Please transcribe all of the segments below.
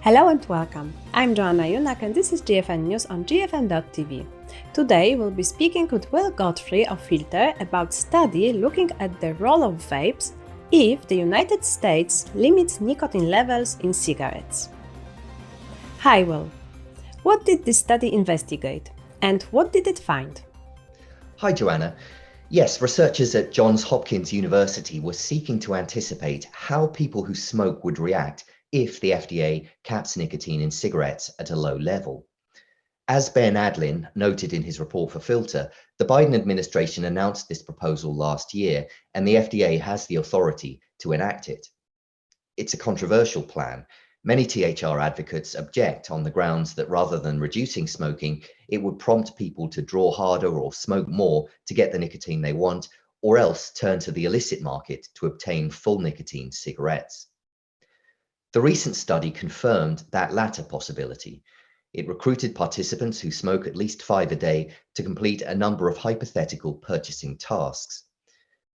Hello and welcome. I'm Joanna Junak and this is GFN News on GFN-TV. Today we'll be speaking with Godfrey of Filter about study looking at the role of vapes if the United States limits nicotine levels in cigarettes. Hi Will, what did this study investigate and what did it find? Hi Joanna. Yes, researchers at Johns Hopkins University were seeking to anticipate how people who smoke would react if the FDA caps nicotine in cigarettes at a low level. As Ben Adlin noted in his report for Filter, the Biden administration announced this proposal last year, and the FDA has the authority to enact it. It's a controversial plan. Many THR advocates object on the grounds that rather than reducing smoking, it would prompt people to draw harder or smoke more to get the nicotine they want, or else turn to the illicit market to obtain full nicotine cigarettes. The recent study confirmed that latter possibility. It recruited participants who smoke at least 5 a day to complete a number of hypothetical purchasing tasks.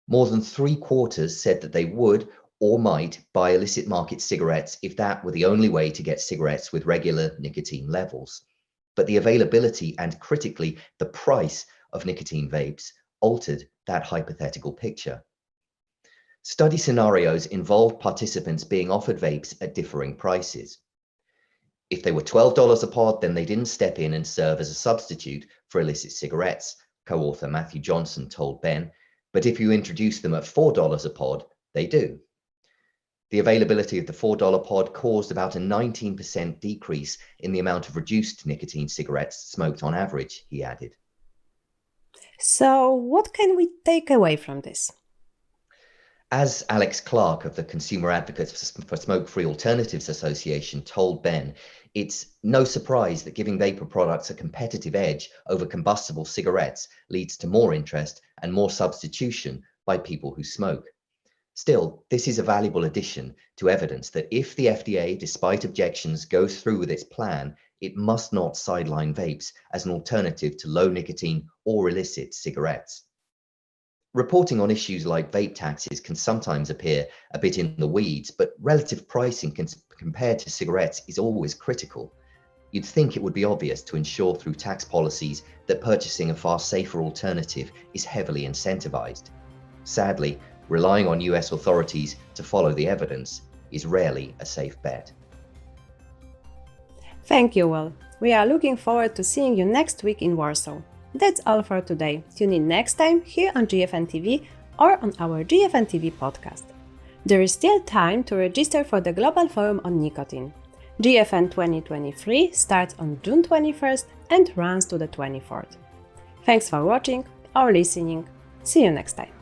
More than 3/4 said that they would or might buy illicit market cigarettes if that were the only way to get cigarettes with regular nicotine levels. But the availability and, critically, the price of nicotine vapes altered that hypothetical picture. Study scenarios involved participants being offered vapes at differing prices. If they were $12 a pod, then they didn't step in and serve as a substitute for illicit cigarettes, co-author Matthew Johnson told Ben, but if you introduce them at $4 a pod, they do. The availability of the $4 pod caused about a 19% decrease in the amount of reduced nicotine cigarettes smoked on average, he added. So, what can we take away from this? As Alex Clark of the Consumer Advocates for Smoke-Free Alternatives Association told Ben, it's no surprise that giving vapor products a competitive edge over combustible cigarettes leads to more interest and more substitution by people who smoke. Still, this is a valuable addition to evidence that if the FDA, despite objections, goes through with its plan, it must not sideline vapes as an alternative to low nicotine or illicit cigarettes. Reporting on issues like vape taxes can sometimes appear a bit in the weeds, but relative pricing compared to cigarettes is always critical. You'd think it would be obvious to ensure through tax policies that purchasing a far safer alternative is heavily incentivized. Sadly, relying on US authorities to follow the evidence is rarely a safe bet. Thank you, Will. We are looking forward to seeing you next week in Warsaw. That's all for today. Tune in next time here on GFN-TV or on our GFN-TV podcast. There is still time to register for the Global Forum on Nicotine. GFN 2023 starts on June 21st and runs to the 24th. Thanks for watching or listening. See you next time.